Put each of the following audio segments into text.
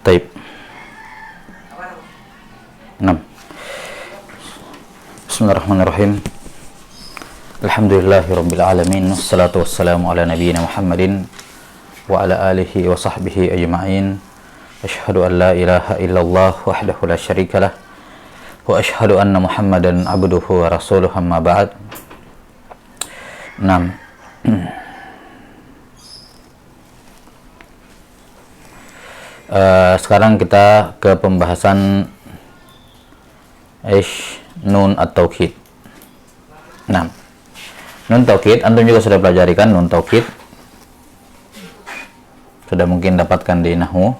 Taib. 6. Bismillahirrahmanirrahim. Alhamdulillahirabbil alamin. Wassalatu wassalamu ala nabiyyina Muhammadin wa ala alihi wa sahbihi ajma'in. Asyhadu an la ilaha illallah wahdahu la syarikalah wa asyhadu anna Muhammadan abduhu wa rasuluhu, amma ba'd. 6. Sekarang kita ke pembahasan nun at-taukid. Nah, nun taukid antum juga sudah pelajari kan nun taukid? Sudah mungkin dapatkan di nahwu.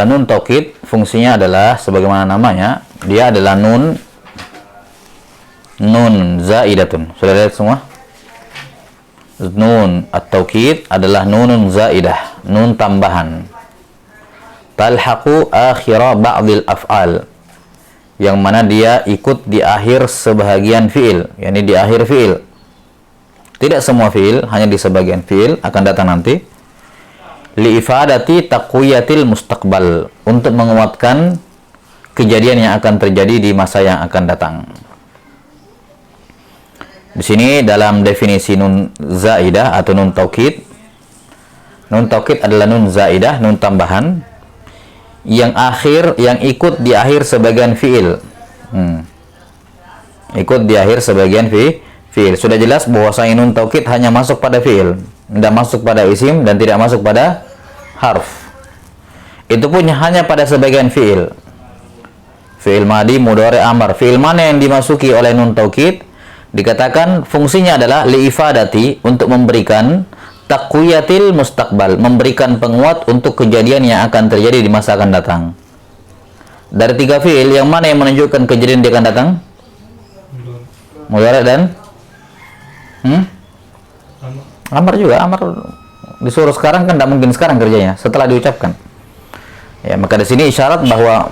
Nun taukid fungsinya adalah sebagaimana namanya, dia adalah nun zaidatun. Sudah lihat semua? Nun at-taukid adalah nunun zaidah, nun tambahan. Talhaqu akhira ba'dil af'al, yang mana dia ikut di akhir sebahagian fiil, yakni di akhir fiil. Tidak semua fiil, hanya di sebagian fiil, akan datang nanti. Li'ifadati taqwiyatil mustaqbal, untuk menguatkan kejadian yang akan terjadi di masa yang akan datang. Di sini dalam definisi nun zaidah atau nun taukid adalah nun zaidah, nun tambahan yang ikut di akhir sebagian fiil. Ikut di akhir sebagian fiil. Sudah jelas bahwa nun taukid hanya masuk pada fiil, tidak masuk pada isim dan tidak masuk pada harf. Itu pun hanya pada sebagian fiil. Fiil madi, mudhari, amar. Fiil mana yang dimasuki oleh nun taukid dikatakan fungsinya adalah li'ifadati, untuk memberikan taqwiyatil mustaqbal, memberikan penguat untuk kejadian yang akan terjadi di masa akan datang. Dari 3 fiil, yang mana yang menunjukkan kejadian yang akan datang? Mudhari dan amar juga. Amar disuruh sekarang kan tidak mungkin sekarang kerjanya, setelah diucapkan. Ya, maka di sini isyarat bahwa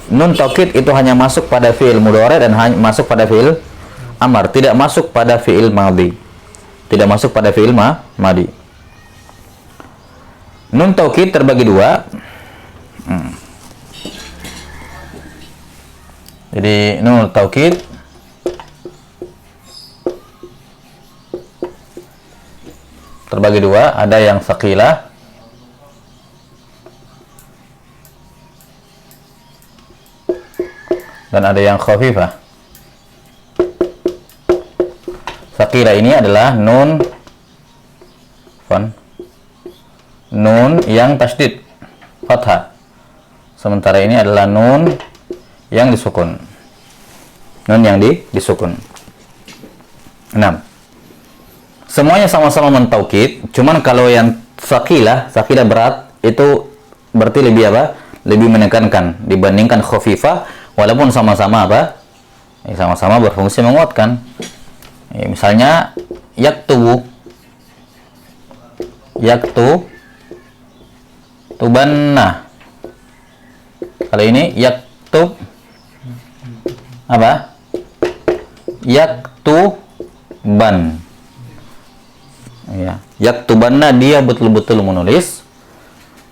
nun taukid itu hanya masuk pada fiil mudhari dan hanya masuk pada fiil amar, tidak masuk pada fiil madhi. Tidak masuk pada fiil madi. Nun taukid terbagi 2. Jadi nun taukid terbagi 2, ada yang saqilah dan ada yang khafifah. Saqilah ini adalah nun yang tasydid fathah, sementara ini adalah nun yang disukun. Nun yang disukun. 6. Semuanya sama-sama mentaukid, cuman kalau yang saqilah berat itu berarti lebih apa? Lebih menekankan dibandingkan khafifah, walaupun sama-sama apa? Sama-sama berfungsi menguatkan. Misalnya yaktubanna. Kalau ini yaktub apa? Yaktuban. Ya, yaktubanna dia betul-betul menulis.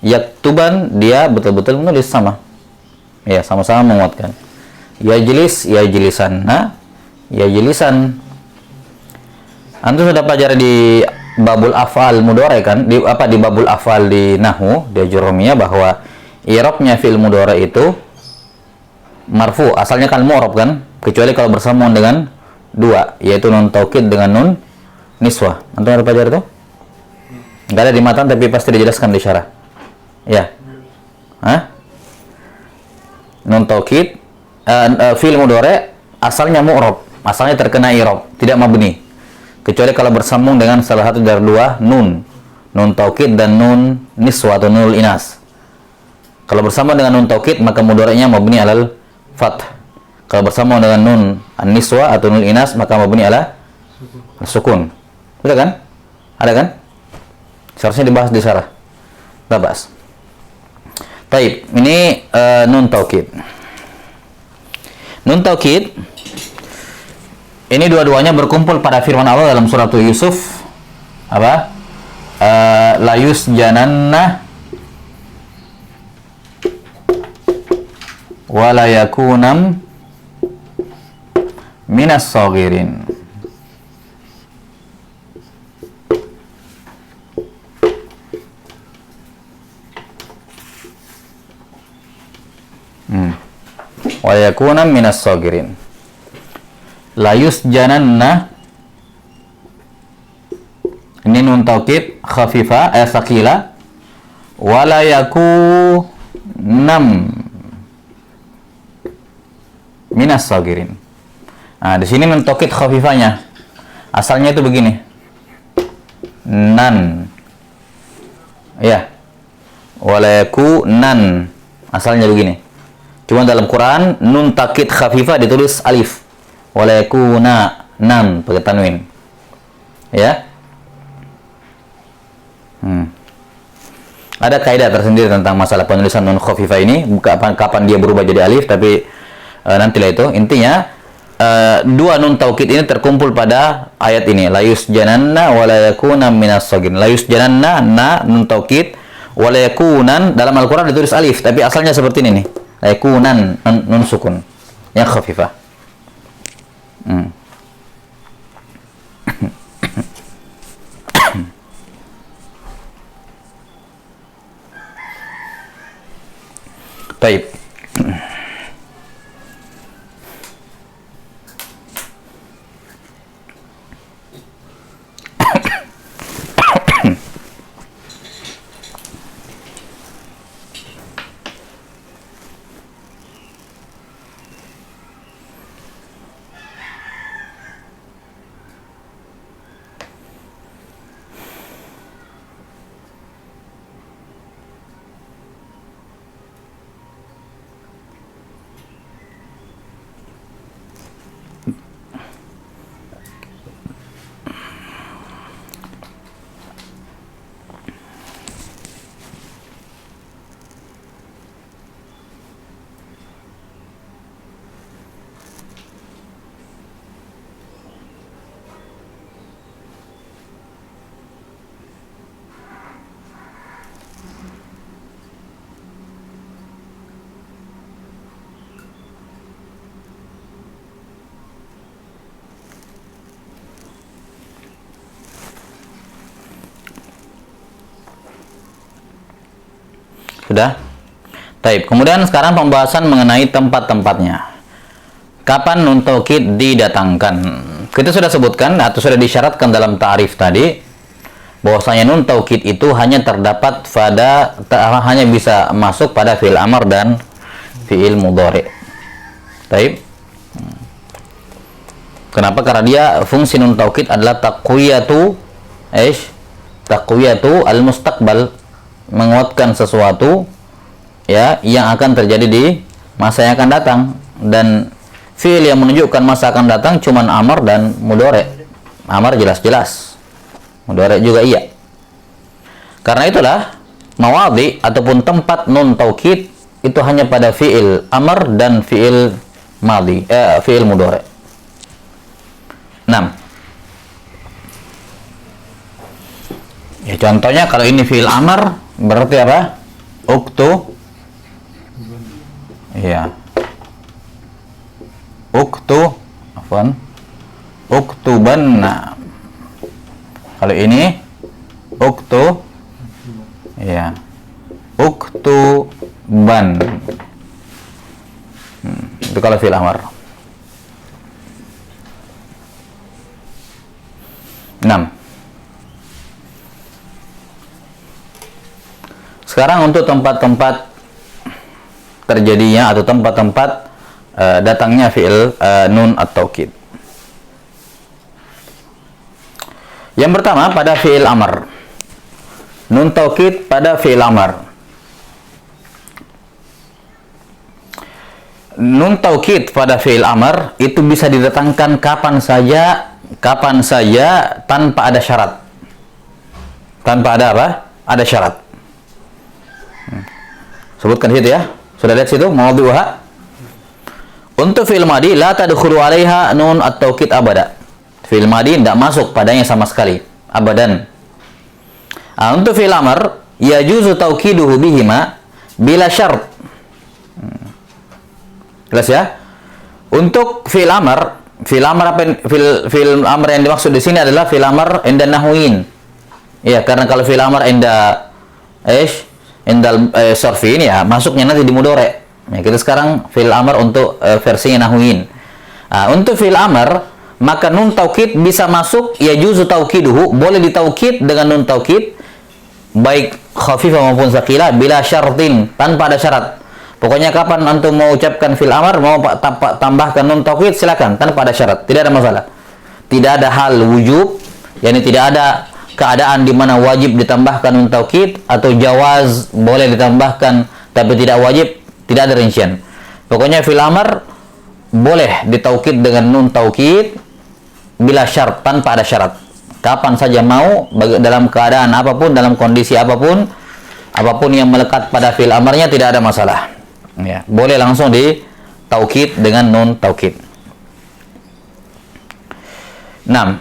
Yaktuban dia betul-betul menulis, sama. Ya, sama-sama menguatkan. Yajlisanna, yajlisan. Antum sudah pelajari di babul afal mudhari kan? Di babul afal di nahwu, di jurumiyah, bahwa i'rabnya fi'il mudhari itu marfu, asalnya kan mu'rab kan? Kecuali kalau bersambung dengan 2, yaitu nun taukid dengan nun niswah. Antum sudah pelajari itu? Enggak ada di matan, tapi pasti dijelaskan di syarah. Ya. Nun taukid fi'il mudhari asalnya mu'rab, asalnya terkena i'rab, tidak mabni. Kecuali kalau bersambung dengan salah satu dari 2 nun taukid dan nun niswah atau nunul inas. Kalau bersambung dengan nun taukid, maka mudhari'nya mabni alal fath. Kalau bersambung dengan nun an-niswah atau nunul inas, maka mabni ala sukun. Betul kan? Ada kan? Seharusnya dibahas di syarah. Kita bahas. Baik, ini nun taukid. Nun taukid ini dua-duanya berkumpul pada firman Allah dalam surat Yusuf. Apa? La yusjananna wala yakunam minas saghirin. Wa yakuna minas sagirin. La yusjananna, ini nun taukid khafifa thaqila, wa la yakunam minas sagirin. Nah, di sini nun taukid khafifanya. Asalnya itu begini. Nan. Ya. Wa la yakunan. Asalnya begini. Cuma dalam Quran nun taukid khafifah ditulis alif. Wala yakuna nan pakai tanwin. Ya. Ada kaidah tersendiri tentang masalah penulisan nun khafifah ini, kapan dia berubah jadi alif, tapi nantilah itu. Intinya dua nun taukid ini terkumpul pada ayat ini. La yusjananna wa la yakuna minas sagirin. La yusjananna na nun taukid, wa la yakunan dalam Al-Qur'an ditulis alif, tapi asalnya seperti ini nih. Yakunan nun sukun yang khafifah. Baik. Sudah? Taib. Kemudian sekarang pembahasan mengenai tempat-tempatnya. Kapan nun taukid didatangkan? Kita sudah sebutkan atau sudah disyaratkan dalam ta'rif tadi bahwasanya nun taukid itu hanya terdapat pada hanya bisa masuk pada fi'il amr dan fi'il mudhari. Taib. Kenapa? Karena dia fungsi nun taukid adalah taqwiyatu taqwiyatu al-mustaqbal, menguatkan sesuatu ya yang akan terjadi di masa yang akan datang, dan fi'il yang menunjukkan masa akan datang cuman amar dan mudhari. Amar jelas-jelas, mudhari juga iya. Karena itulah mawadhi ataupun tempat nun taukid itu hanya pada fi'il amar dan fi'il madhi, fi'il mudhari. 6. Ya, contohnya kalau ini fi'il amar berarti apa? Uktu. Iya. Uktu. Afwan. Uktubanna. Kalau ini uktu. Iya. Uktuban. Itu kalau fi'il amar. 6. Sekarang untuk tempat-tempat terjadinya atau tempat-tempat datangnya fi'il nun at-taukid. Yang pertama pada fi'il amr. Nun taukid pada fi'il amr. Nun taukid pada fi'il amr itu bisa didatangkan kapan saja tanpa ada syarat. Tanpa ada apa? Ada syarat. Sebutkan situ ya. Sudah lihat situ mawadhuha. Untuk fi'il madhi la tadkhulu 'alaiha nun at-taukid abada. Fi'il madhi tidak masuk padanya sama sekali, abadan. Untuk fi'il amr yajuzu taukiduhu bihima bila syarat. Jelas ya? Untuk fi'il amr fi'il amr yang dimaksud di sini adalah fi'il amr inda nahwin. Ya, karena kalau fi'il amr inda sorfin ya masuknya nanti di mudhari'. Ya, kita sekarang fi'il amr untuk versinya nahwin. Untuk fi'il amr maka nun taukid bisa masuk, ya juzu taukiduhu, boleh ditaukid dengan nun taukid baik khafifah maupun tsaqila bila syartin, tanpa ada syarat. Pokoknya kapan antum mau ucapkan fi'il amr, mau tambahkan nun taukid, silakan tanpa ada syarat, tidak ada masalah. Tidak ada hal wujub, yakni tidak ada keadaan di mana wajib ditambahkan nun taukid atau jawaz boleh ditambahkan tapi tidak wajib, tidak ada rincian. Pokoknya fi'il amr boleh ditaukid dengan nun taukid bila syarat, tanpa ada syarat. Kapan saja mau, dalam keadaan apapun, dalam kondisi apapun yang melekat pada fi'il amarnya tidak ada masalah. Ya, boleh langsung ditaukid dengan nun taukid. 6.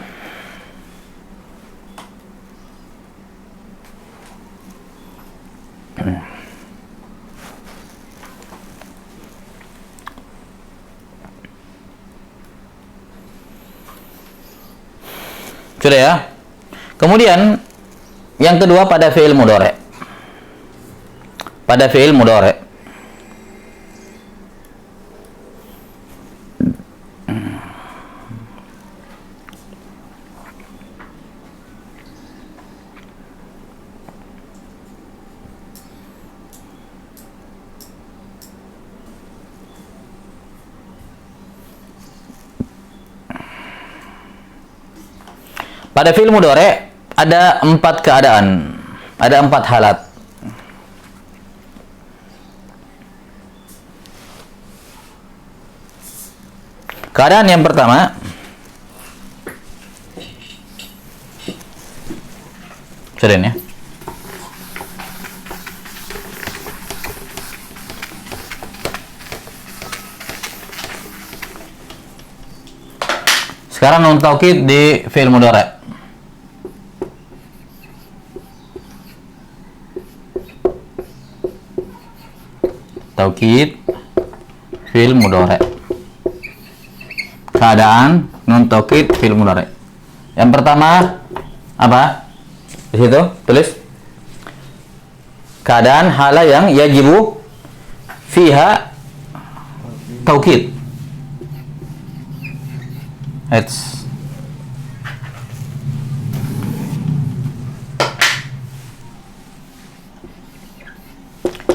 Sudah ya. Kemudian yang kedua pada fi'il mudhari'. Pada fi'il mudhari'. Pada fi'il mudhari' ada 4 keadaan, ada 4 halat. Keadaan yang pertama, sudah ya. Sekarang nun taukid di fi'il mudhari'. Taukid fi'il mudhari'. Keadaan nun taukid fi'il mudhari'. Yang pertama apa? Di situ tulis keadaan hala yang yajibu fiha taukid.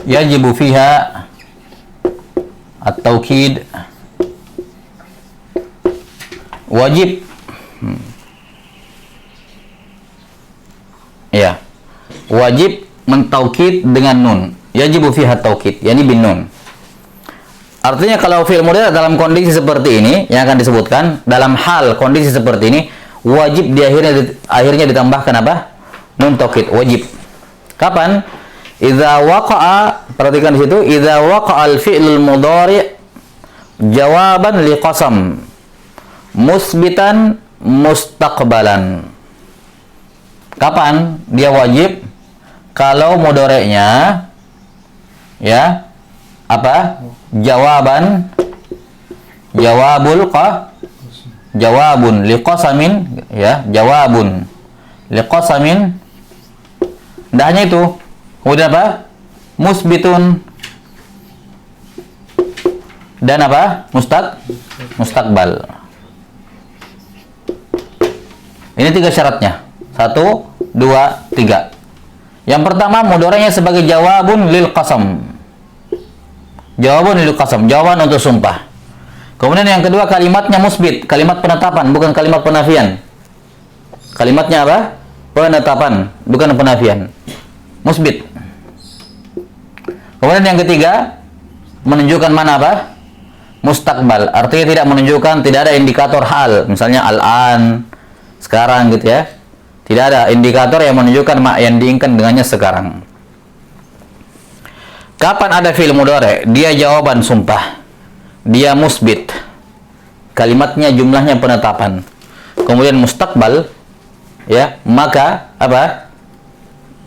Yajibu fiha at-taukid, wajib ya, wajib mentaukid dengan nun. Yajibu fiha at-taukid, yani bin nun. Artinya kalau fi'il mudhari' dalam kondisi seperti ini yang akan disebutkan, dalam hal kondisi seperti ini wajib di akhirnya ditambahkan apa? Nun taukid, wajib. Kapan? Idza waqa'a, perhatikan di situ, idza waqa'al fi'lul mudhari' jawaban liqasam musbitan mustaqbalan. Kapan dia wajib? Kalau mudhari'nya ya apa? Jawabun liqasamin ya, jawabun liqasamin. Tidak hanya itu, kemudian apa? Musbitun dan apa? Mustaqbal. Ini 3 syaratnya. 1, 2, 3. Yang pertama mudhari'nya sebagai jawabun lil qasam. Jawabun lil qasam, jawaban untuk sumpah. Kemudian yang kedua kalimatnya musbit, kalimat penetapan, bukan kalimat penafian. Kalimatnya apa? Penetapan, bukan penafian. Musbit. Kemudian yang ketiga menunjukkan mana apa? Mustaqbal, artinya tidak menunjukkan, tidak ada indikator hal, misalnya al-an, sekarang gitu ya. Tidak ada indikator yang menunjukkan yang diinginkan dengannya sekarang. Kapan ada fi'il mudhari'? Dia jawaban sumpah. Dia musbit. Kalimatnya jumlahnya penetapan. Kemudian mustaqbal ya, maka apa?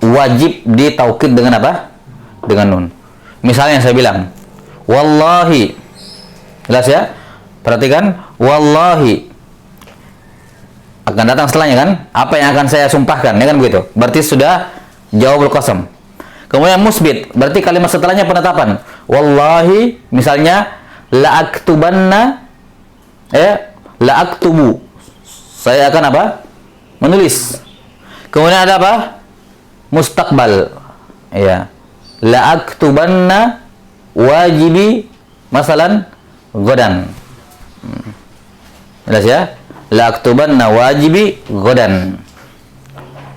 Wajib ditaukid dengan apa? Dengan nun. Misalnya saya bilang, wallahi Jelas ya? Perhatikan, wallahi akan datang setelahnya kan? Apa yang akan saya sumpahkan, ya kan begitu? Berarti sudah jawabul qasam. Kemudian musbit, berarti kalimat setelahnya penetapan. Wallahi, misalnya la aktubanna, la aktubu. Saya akan apa? Menulis. Kemudian ada apa? Mustaqbal. Ya. La aktubanna wajibi masalan godan. Jelas ya? La aktubanna wajibi godan.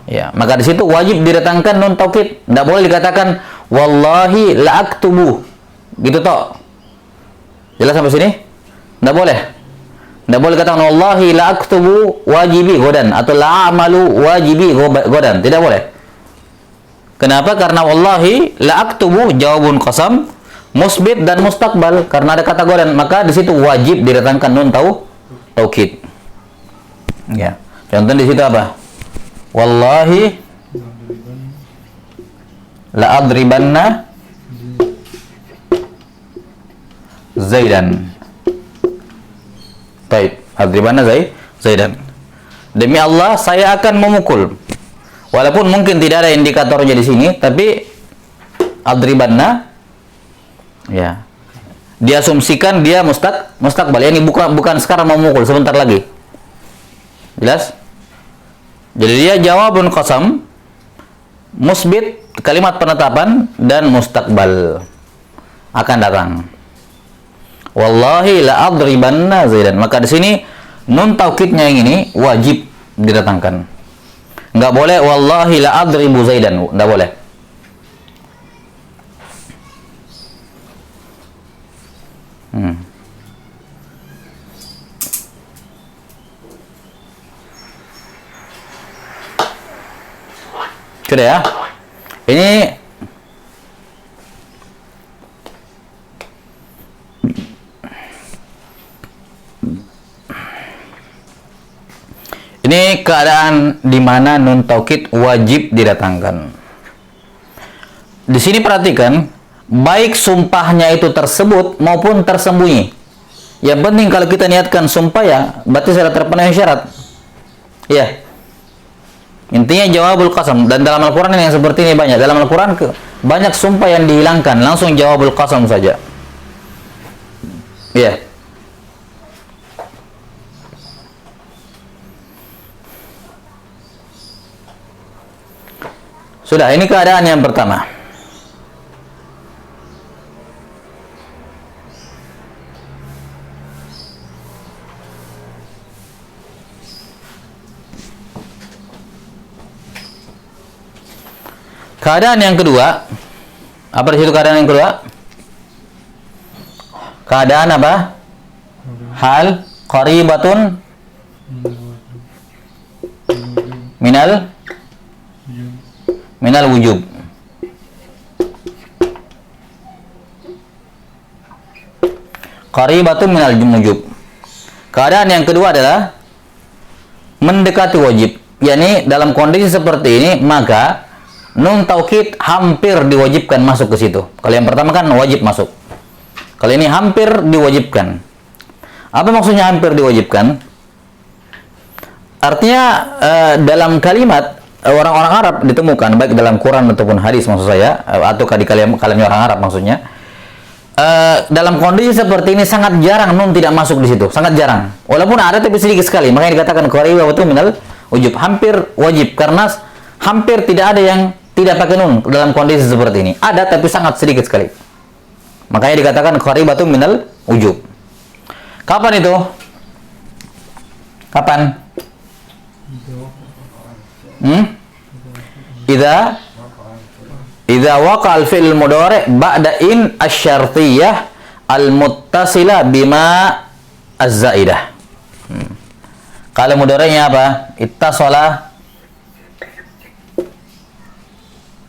Ya, maka di situ wajib didatangkan nun taukid. Tidak boleh dikatakan wallahi la aktubu. Gitu toh. Jelas sampai sini? Tidak boleh. Tidak boleh katakan wallahi la aktubu wajibi godan atau la amalu wajibi godan. Tidak boleh. Kenapa? Karena wallahi la aktubu jawabun qasam, musbit dan mustaqbal karena ada kata godan, maka di situ wajib didatangkan nun taukid. Ya. Contoh di situ apa? Wallahi la adribanna Zaidan. Baik, adribanna Zaidan. Demi Allah saya akan memukul. Walaupun mungkin tidak ada indikatornya di sini, tapi adribanna ya. Diasumsikan dia mustaqbal. Yani bukan sekarang memukul, sebentar lagi. Jelas? Jadi dia jawabun qasam, musbit kalimat penetapan dan mustaqbal akan datang. Wallahi la adribanna Zaidan. Maka di sini nun taukidnya yang ini wajib didatangkan. Enggak boleh wallahi la adribu Zaidan, enggak boleh. Sudah ya. Ini keadaan di mana nun taukid wajib didatangkan. Di sini perhatikan, baik sumpahnya itu tersebut maupun tersembunyi. Yang penting kalau kita niatkan sumpah ya, berarti sudah terpenuhi syarat. Ya. Intinya jawabul qasam, dan dalam Al-Quran yang seperti ini banyak. Dalam Al-Quran banyak sumpah yang dihilangkan, langsung jawabul qasam saja. Ya. Sudah, ini keadaan yang pertama. Keadaan yang kedua, apa di situ keadaan yang kedua? Keadaan apa? Hal qaribatun minal wujub. Qaribatun minal wujub. Keadaan yang kedua adalah mendekati wajib. Yani dalam kondisi seperti ini maka nun taukid hampir diwajibkan masuk ke situ. Kalau yang pertama kan wajib masuk. Kalau ini hampir diwajibkan. Apa maksudnya hampir diwajibkan? Artinya dalam kalimat orang-orang Arab ditemukan baik dalam Quran ataupun hadis maksud saya, atau di kalamnya orang Arab maksudnya. Dalam kondisi seperti ini sangat jarang nun tidak masuk di situ, sangat jarang. Walaupun ada tapi sedikit sekali. Makanya dikatakan qaribatun minal wujub, hampir wajib karena hampir tidak ada yang tidak pakai nun dalam kondisi seperti ini. Ada tapi sangat sedikit sekali. Makanya dikatakan qaribatun minal wujub. Kapan itu? Kapan? Idza waqa'a al-fi'l mudhari' ba'da in asy-syartiyyah al-muttasilah bima az-zaidah. Kalau mudhari'nya apa? Ittasala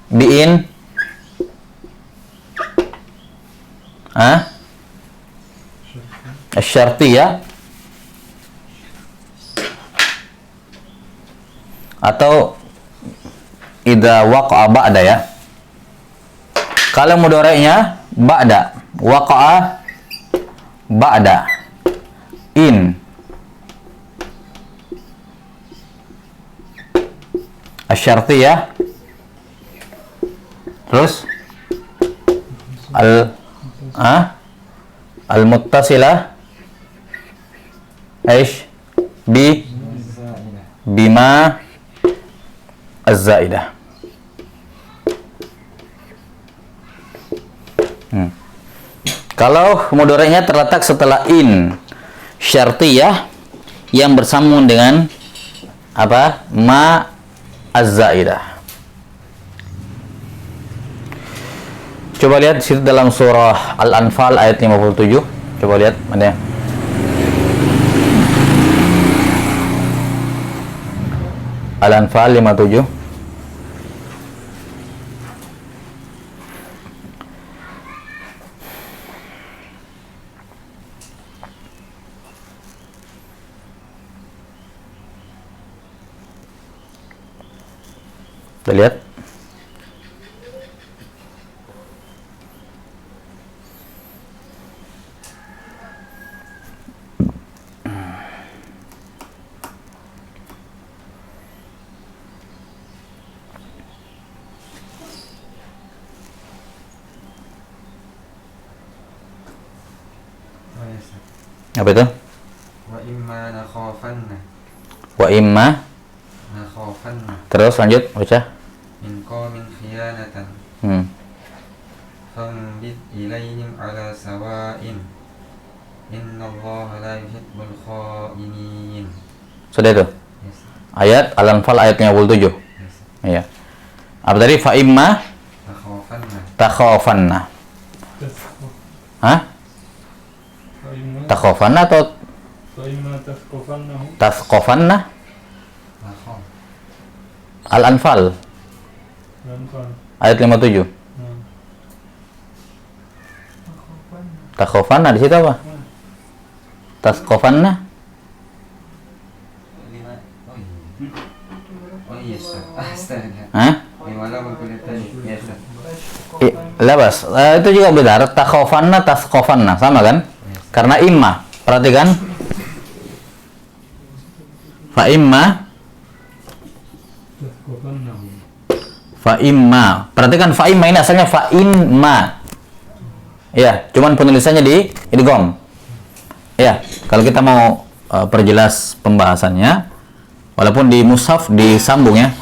bi'in asy-syartiyyah atau idza waqa'a ba'da ya. Kalau mudhari'nya ba'da, waqa'a ba'da, in, asyartiyah, terus al-muttasilah, aish, bima az-zaidah. Kalau mudhari'nya terletak setelah in syartiyah yang bersambung dengan apa? Ma az-zaidah. Coba lihat situ dalam surah Al-Anfal ayat 57. Coba lihat mana? Al-Anfal 57. Kita lihat. Apa itu? Wa imma nakhafanna. Wa imma. Nakhafanna. Terus lanjut baca. Min qawmin khiyanatan. Fambit ilayhim ala sawa'in. Innallaha la yuhibbul kha'inin. Sudah itu? Yes. Ayat Al-Anfal ayat 57. Yes. Iya. Apa tadi? Fa imma Nakhafanna. takhafanna. Hah? Takhafanna atau tasqafanna? Nakhaf. Al-Anfal ayat 57. Takhafanna di situ apa? Tasqafanna? Oh iya, astaga. Hah? Wala mengkulitan. Yes. Labas. Itu juga benar. Takhafanna, tasqafanna, sama kan? Karena imma. Perhatikan. Fa imma. Fa imma. Perhatikan fa imma ini asalnya fa imma. Ya, cuman penulisannya di idgham. Ya, kalau kita mau perjelas pembahasannya, walaupun di mushaf disambung ya.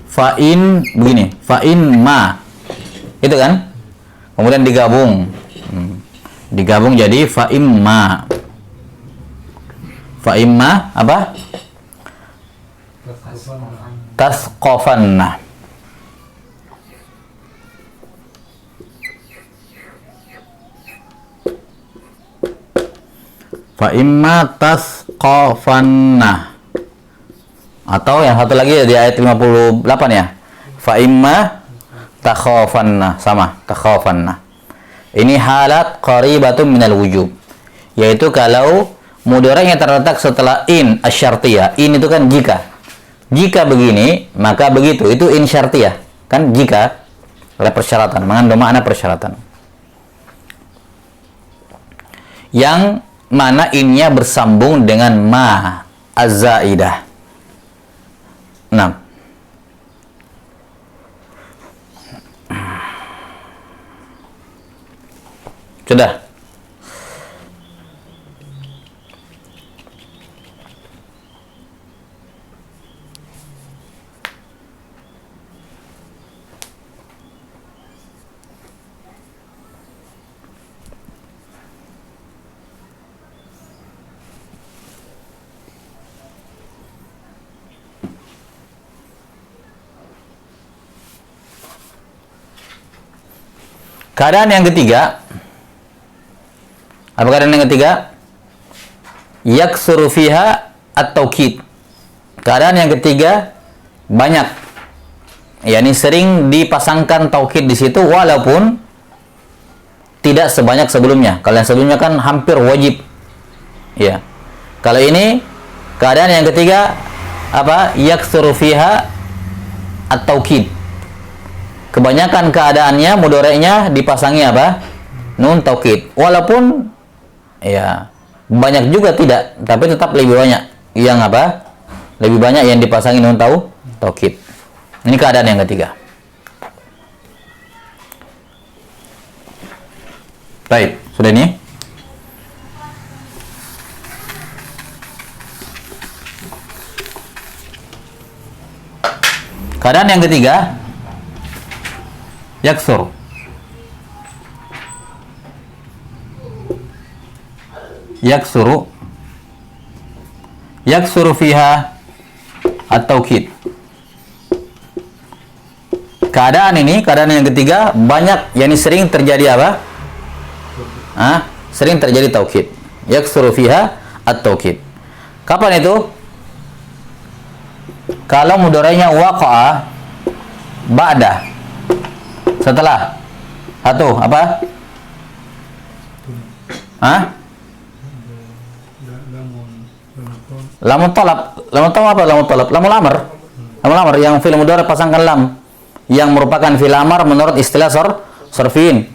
Fa in begini, fa in ma. Itu kan? Kemudian digabung. Digabung jadi fa imma. Fa imma apa? Tasqafanna. Fa imma tasqafanna. Atau yang satu lagi di ayat 58 ya. Fa imma takhafanna, sama takhafanna. Ini halat qaribatun minal wujub. Yaitu kalau mudhari' yang terletak setelah in asyartiyah. In itu kan jika. Jika begini, maka begitu. Itu in syartiyah. Kan jika oleh persyaratan, mengandung makna persyaratan. Yang mana innya bersambung dengan ma az-zaidah. Nah, sudah. Keadaan yang ketiga, apa keadaan yang ketiga? Yaksuru fiha at-taukid. Keadaan yang ketiga, banyak, yakni sering dipasangkan taukid di situ walaupun tidak sebanyak sebelumnya. Kalau yang sebelumnya kan hampir wajib. Ya. Kalau ini keadaan yang ketiga apa? Yaksuru fiha at-taukid. Kebanyakan keadaannya mudhari'nya dipasangi apa? Nun taukid. Walaupun Ya, banyak juga tidak, tapi tetap lebih banyak yang apa? Lebih banyak yang dipasangi nun taukid. Ini keadaan yang ketiga. Baik, sudah ini. Keadaan yang ketiga, yaksur. Yaksuru fiha at-taukid. Keadaan yang ketiga, banyak, yakni sering terjadi apa? Sering terjadi taukid. Yaksuru fiha at-taukid. Kapan itu? Kalau mudhari'nya waqa'a ba'da, setelah atau apa? Lamun talab apa? Lamun lamar yang fi'il mudhari' pasangkan lam, yang merupakan fi'il amar menurut istilah sorfiin.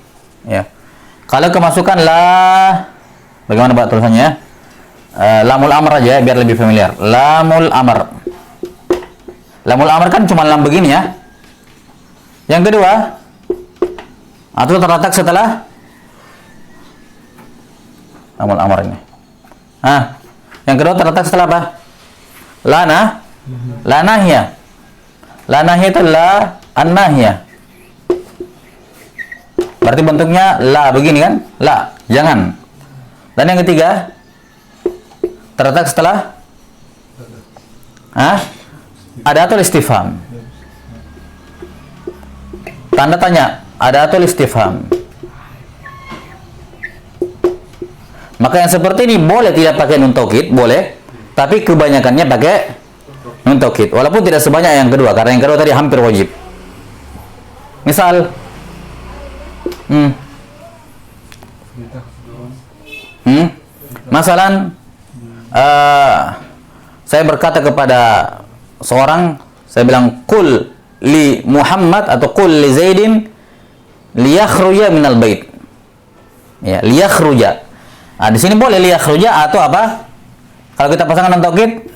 Ya. Kalau kemasukan la, bagaimana Pak tulisannya? Lamul amr aja biar lebih familiar. Lamul amr kan cuma lam begini ya. Yang kedua, atau terletak setelah lamul amr ini. Yang kedua terletak setelah apa? Lanahya. Lanahya itu la annahya. Berarti bentuknya la begini kan? La, jangan. Dan yang ketiga terletak setelah adatul istifham. Tanda tanya, adatul istifham. Maka yang seperti ini boleh tidak pakai nun taukid, boleh, tapi kebanyakannya pakai nun taukid. Walaupun tidak sebanyak yang kedua, karena yang kedua tadi hampir wajib. Misal, masalan, saya berkata kepada seorang, saya bilang qul li Muhammad atau qul li Zaidin liyakhruja minal bait. Ya, liyakhruja. Di sini boleh liyakhruja atau apa? Kalau kita pasangkan nun taukid,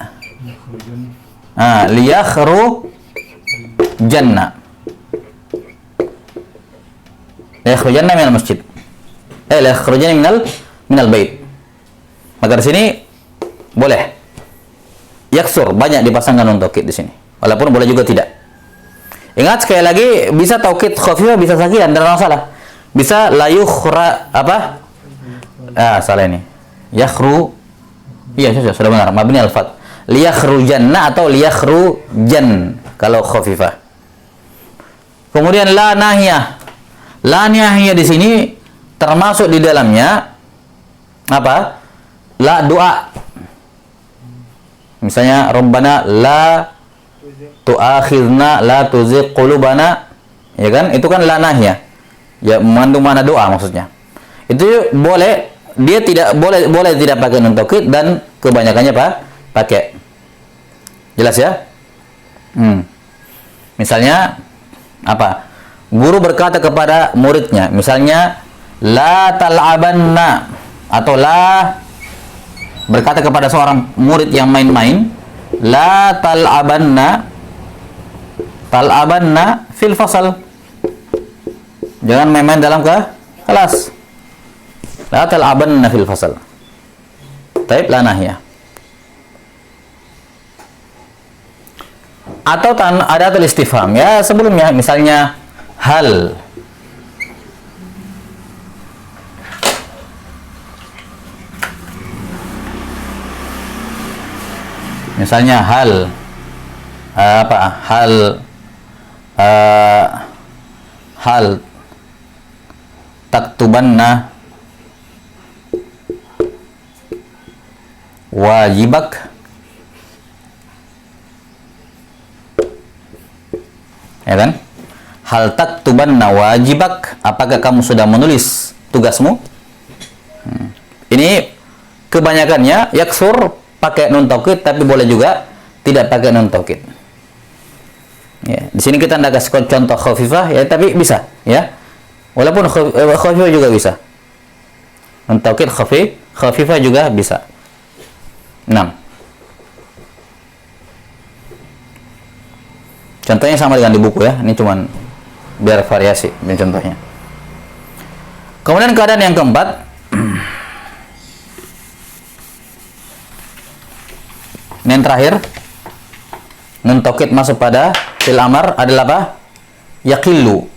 liyakhrujanna. Liyakhrujanna minal masjid. Liyakhrujanna minal bait. Maka di sini boleh. Yaksur, banyak dipasangkan nun taukid di sini. Walaupun boleh juga tidak. Ingat sekali lagi, bisa taukid khafifah, bisa sakiran, tidak masalah. Bisa la yukhra apa? Salah ini. Yakhru. Iya, sudah benar. Mabni al-fath. Liyakhrujanna atau liyakhrujan kalau khafifah. Kemudian la nahiyah. La nahiyah di sini termasuk di dalamnya apa? La doa. Misalnya Rabbana la tu'akhidna la tuzigh qulubana, ya kan? Itu kan la nahiyah. Ya, mengandung mana doa maksudnya. Itu boleh, dia tidak boleh tidak pakai nun taukid, dan kebanyakannya pakai. Jelas ya? Misalnya apa? Guru berkata kepada muridnya, misalnya la tal'abanna, atau la berkata kepada seorang murid yang main-main, la tal'abanna fil fasal. Jangan main-main dalam kelas. La tal'abanna fil fasal. Taib la nahiyah. Atau adatul istifham ya sebelumnya, misalnya hal. Misalnya hal hal taktubanna wajibak, ya kan? Hal taktubanna wajibak, apakah kamu sudah menulis tugasmu? Ini kebanyakannya yaksur pakai nun taukid, tapi boleh juga tidak pakai nun taukid. Ya, di sini kita tidak kasih contoh khafifah ya, tapi bisa ya. Walaupun khafifah juga bisa. Nun taukid khafifah juga bisa. 6. Contohnya sama dengan di buku ya. Ini cuman biar variasi ini contohnya. Kemudian keadaan yang keempat, ini yang terakhir, nun taukid masuk pada fil amar adalah apa? Yaqillu.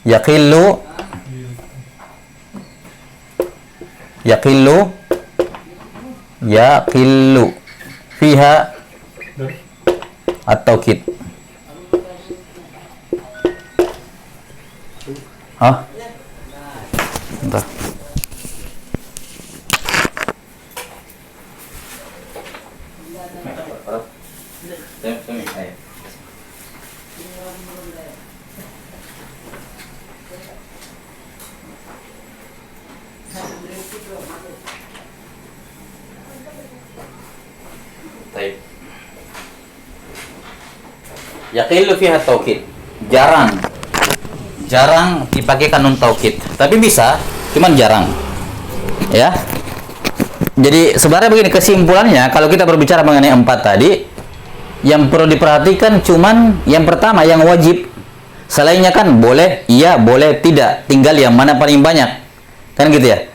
Yaqillu. Yaqillu. Yaqillu. Fiha at-taukid. Hah? Bentar. Yaqillu fiha taukid. Jarang dipakai nun taukid. Tapi bisa, cuman jarang. Ya. Jadi sebenarnya begini kesimpulannya, kalau kita berbicara mengenai 4 tadi, yang perlu diperhatikan cuman yang pertama yang wajib. Selainnya kan boleh, iya, boleh, tidak. Tinggal yang mana paling banyak. Kan gitu ya.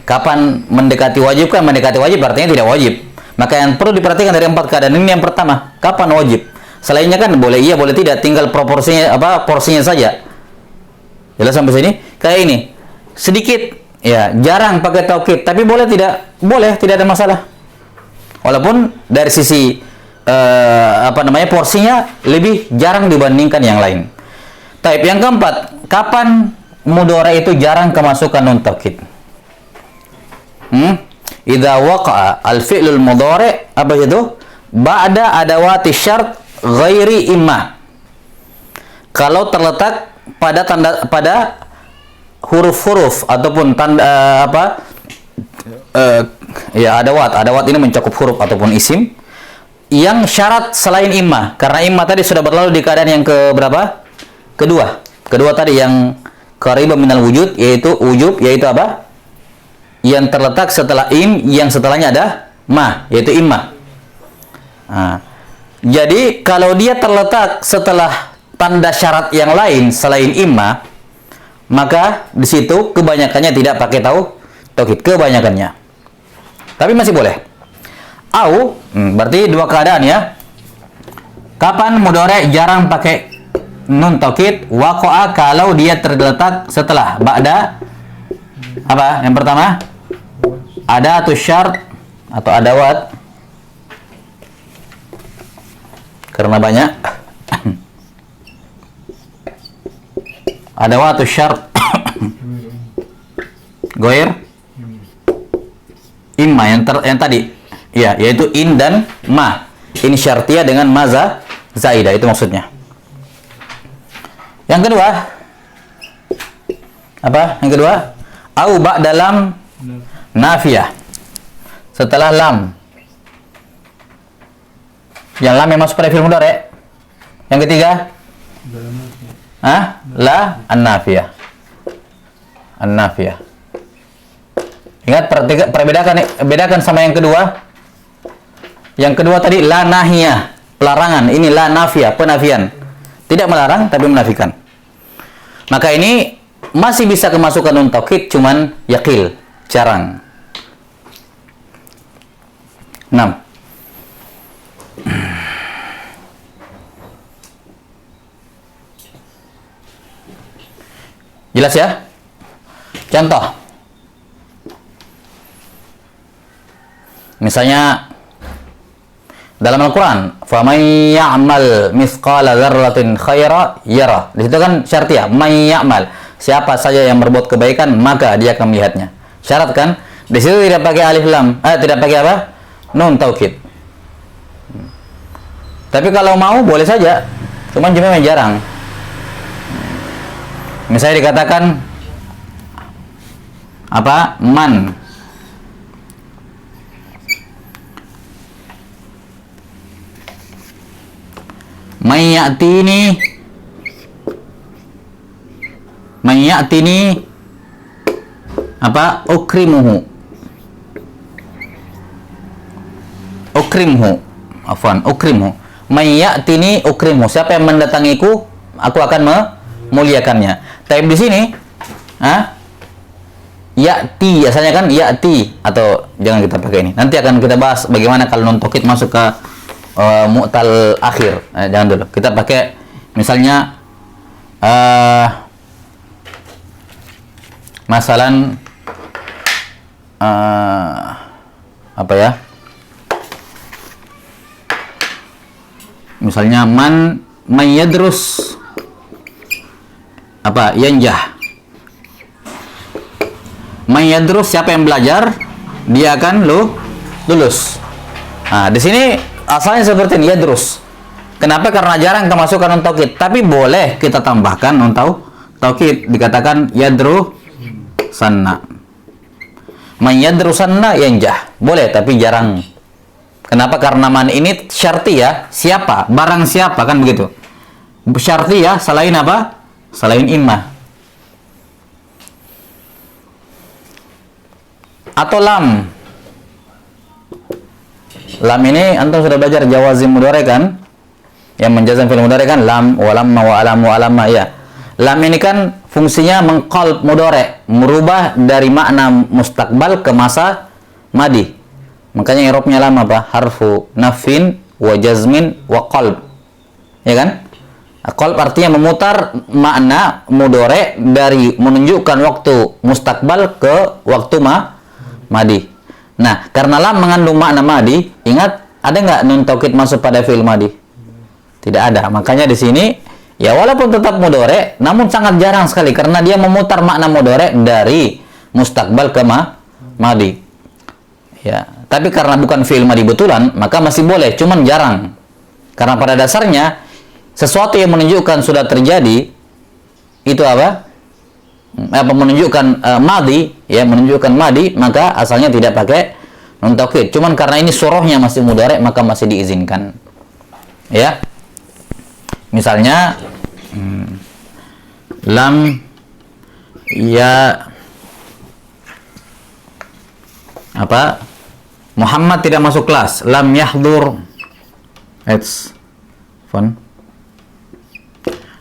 Kapan mendekati wajib kan mendekati wajib artinya tidak wajib. Maka yang perlu diperhatikan dari 4 keadaan ini yang pertama, kapan wajib? Selainnya kan boleh, iya, boleh, tidak. Tinggal proporsinya porsinya saja. Jelas sampai sini? Kayak ini. Sedikit, ya, jarang pakai taukid, tapi boleh tidak? Boleh, tidak ada masalah. Walaupun dari sisi porsinya lebih jarang dibandingkan yang lain. Taib yang keempat, kapan mudhari itu jarang kemasukan nun taukid? Idza waqa'a al-fi'lul mudhari apa itu? Ba'da adawati syart ghairi imma. Kalau terletak pada huruf-huruf ataupun tanda adawat ini mencakup huruf ataupun isim yang syarat selain imma, karena imma tadi sudah berlalu di keadaan yang keberapa? Kedua tadi yang qaribah minal wujud, yaitu wujub, yaitu apa? Yang terletak setelah yang setelahnya ada ma, yaitu imma. Nah, jadi kalau dia terletak setelah tanda syarat yang lain selain imma, maka di situ kebanyakannya tidak pakai taukid, kebanyakannya. Tapi masih boleh. Au, berarti dua keadaan ya. Kapan mudhari jarang pakai nun taukid? Waqa'a, kalau dia terletak setelah ba'da apa? Yang pertama, ada atau syart atau adawat. Karena banyak. Adawat atau syart. Goir. Imma yang tadi. Ya, yaitu in dan ma. In syartiyah dengan maza zaidah, itu maksudnya. Yang kedua, apa? Yang kedua, au ba dalam nafiyah. Setelah lam. Yang lam yang masuk pada fi'il mudhari. Yang ketiga, la an-nafiyah. An-nafiyah. Ingat, bedakan sama yang kedua. Yang kedua tadi la nahiyah, pelarangan. Ini la nafiyah, penafian. Tidak melarang tapi menafikan. Maka ini masih bisa kemasukan nun taukid, cuman yaqil, jarang. 6. Jelas ya? Contoh. Misalnya dalam Al-Quran, faman ya'mal mithqala dzarratin khaira yara. Di situ kan syartiyah, may ya'mal. Siapa saja yang berbuat kebaikan, maka dia akan melihatnya. Syarat kan? Di situ tidak pakai alif lam, tidak pakai apa? Nun taukid. Tapi kalau mau boleh saja. Cuman cuma jarang. Misalnya dikatakan apa? Man. Mayyatini apa? Ukrimuhu. ukrimhu. Afwan, ukrimhu. May ya'tini ukrimhu. Siapa yang mendatangiku, aku akan memuliakannya. Tapi di sini, ya'ti, asalnya kan ya'ti, atau jangan kita pakai ini. Nanti akan kita bahas bagaimana kalau nun taukid masuk ke mu'tal akhir. Jangan dulu. Kita pakai misalnya masalan apa ya? Misalnya man yadrus apa? Yanjah. Man yadrus, siapa yang belajar, dia akan lulus. Nah, di sini asalnya seperti ini, yadrus. Kenapa? Karena jarang kita masukkan nun taukid, tapi boleh kita tambahkan nun taukid, dikatakan yadru sanna. Man yadrusanna yanjah. Boleh, tapi jarang. Kenapa? Karena man ini syarti ya. Siapa? Barang siapa, kan begitu. Syarti ya, selain apa? Selain imma. Atau lam. Lam ini antum sudah belajar jawazim mudhari kan? Yang menjazam fi'il mudhari kan lam, wa lamma, wa alamu, wa alamma, ya. Lam ini kan fungsinya mengqalb mudhari, merubah dari makna mustaqbal ke masa madi. Makanya i'rabnya lam apa? Harfu nafin wa jazmin wa qalb. Ya kan? Qalb artinya memutar makna mudhari dari menunjukkan waktu mustaqbal ke waktu madi. Nah, karena lam mengandung makna madi, ingat ada nggak nun taukid masuk pada fi'il madi? Tidak ada. Makanya di sini ya walaupun tetap mudhari, namun sangat jarang sekali karena dia memutar makna mudhari dari mustaqbal ke madi. Ya, tapi karena bukan fi'il madi betulan, maka masih boleh, cuman jarang. Karena pada dasarnya sesuatu yang menunjukkan sudah terjadi itu apa? Menunjukkan madi, ya, menunjukkan madi, maka asalnya tidak pakai nun taukid. Cuman karena ini suruhnya masih mudhari, maka masih diizinkan. Ya. Misalnya lam ya apa? Muhammad tidak masuk kelas. Lam yahdur.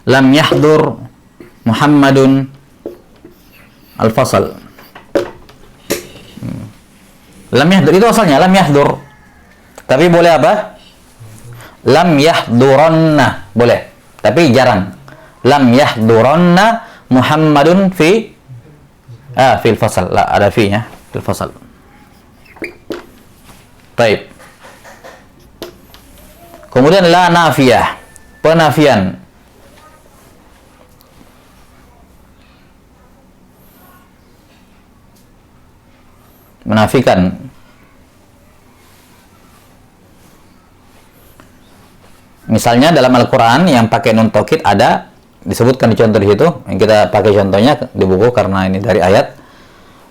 Lam yahdur Muhammadun al-fasal. Lam yahdur itu asalnya lam yahdur. Tapi boleh apa? Lam yahduranna. Boleh. Tapi jarang. Lam yahduranna Muhammadun fil fasal. La, ada fi-nya. Fil fasal. Baik. Kemudian la nafiyah. Penafian. Menafikan. Misalnya dalam Al-Quran yang pakai nun taukid ada, disebutkan di contoh di situ, yang kita pakai contohnya di buku karena ini dari ayat.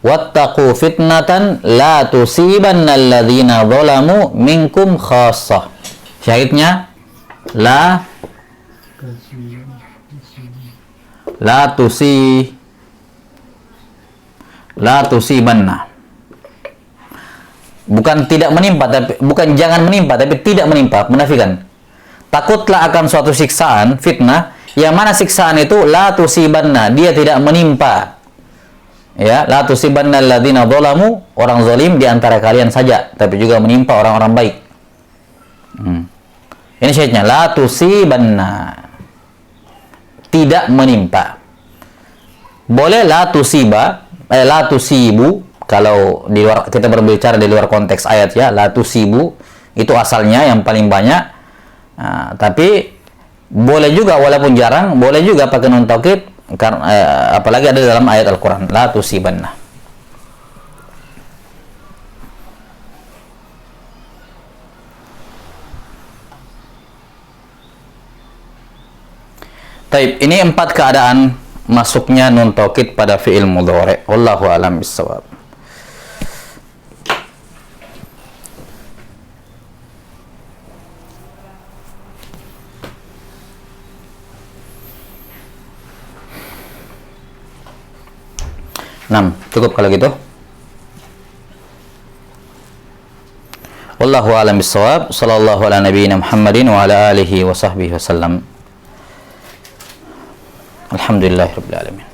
Wattaqu fitnatan la tusibanna alladhina zalamu minkum khassah. Syahidnya la tusibanna. Bukan tidak menimpa, tapi bukan jangan menimpa, tapi tidak menimpa, menafikan. Takutlah akan suatu siksaan, fitnah, yang mana siksaan itu la tusibanna, dia tidak menimpa. Ya, la tusibanna alladziina dzalamu, orang zalim di antara kalian saja, tapi juga menimpa orang-orang baik. Ini syahidnya la tusibanna. Tidak menimpa. Boleh la tusiba, la tusibu kalau di luar, kita berbicara di luar konteks ayat ya, la tusibu itu asalnya yang paling banyak. Tapi boleh juga walaupun jarang, boleh juga pakai nun taukid karena apalagi ada dalam ayat Al-Qur'an la tusibanna. Taib, ini 4 keadaan masuknya nun taukid pada fi'il mudhari. Wallahu a'lam bissawab. Cukup kalau gitu. Wallahu a'lam bissawab. Sallallahu ala nabiyyina Muhammadin wa ala alihi wa sahbihi wasallam. Alhamdulillahirabbil alamin.